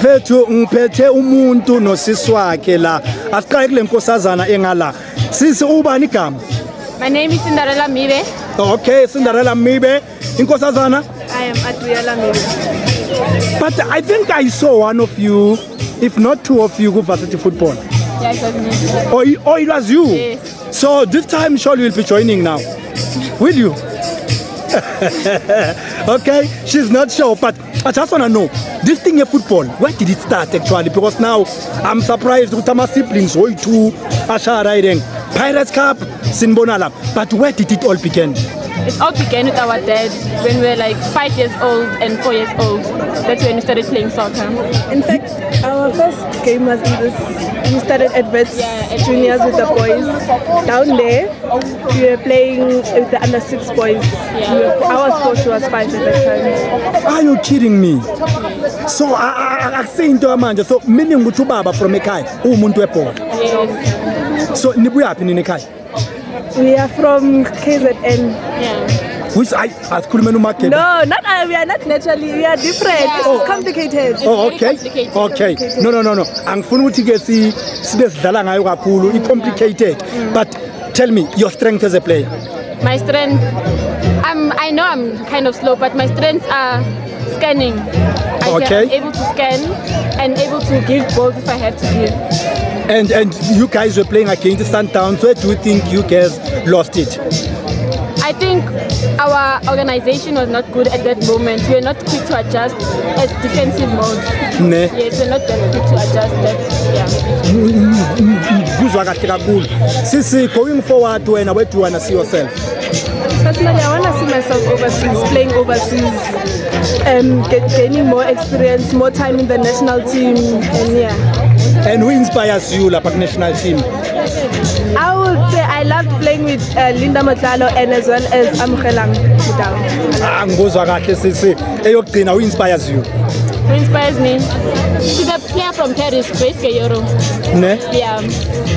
Phethu ngiphethe umuntu nosisi wakhe la asiqale kule nkosazana engala sisi ubani igama. My name is Cinderella Mibe. Okay, Cinderella Mibe. Inkosazana? I am Aduyala Mibe. But I think I saw one of you, if not two of you, go varsity football. Yeah, it was me. Oh, it was you? Yes. So this time surely you'll be joining now. Will you? Okay, she's not sure, but I just want to know, this thing of football, where did it start actually? Because now I'm surprised with my siblings, Hoitu, Asha riding, Pirates Cup, Sinbonala. But where did it all begin? It all began with our dad when we were like 5 years old and 4 years old. That's when we started playing soccer. In fact, our first game was in this. We started at Vets Juniors with the boys. Down there, we were playing with the under 6 boys. I was 4, she was 5 at that time. Are you kidding me? So I say into a man, so meaning with baba from Ekai, umuntu wepo. Yes. So nibu yapi ni Ekai? We are from KZN. Yeah. Which I Kulumenu market. No, we are not naturally. We are different. Yeah. It's complicated. Oh, Very okay. complicated. Okay. No. Angifuna ukuthi ke sibe sidlala ngayo kakhulu, it's complicated. But tell me your strength as a player. My strength, I know I'm kind of slow, but my strengths are scanning. I'm able to scan and able to give balls if I have to give. And you guys were playing against Sundowns. Where do you think you guys lost it? I think our organization was not good at that moment. We were not quick to adjust as defensive mode. Ne. Yes, we're not that quick to adjust that. Yeah. Kuzwa kahle kakhulu. Sisi, going forward, where do you want to see yourself? Personally, I want to see myself overseas, playing overseas, gaining more experience, more time in the national team, and yeah. And who inspires you, like national team? I would say I loved playing with Linda Motlalo and as well as Amkhelang Mudau. Ngozwa kahle sisi. Eyokugcina, who inspires you? Who inspires me? She's a player from Paris, Grace Kayoro. Ne? Yeah,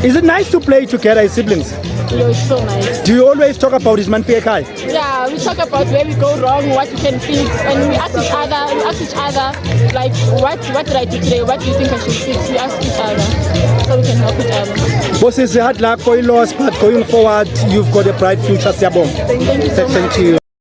Is it nice to play together as siblings? it's so nice. Do you always talk about his man Ekai? Yeah, we talk about where we go wrong, what we can fix, and we ask each other, like, what did I do today? What do you think I should fix? We ask each other, so we can help each other. Bosses, hard luck for your loss, but going forward, you've got a bright future, Siabong. Thank you so much. Thank you.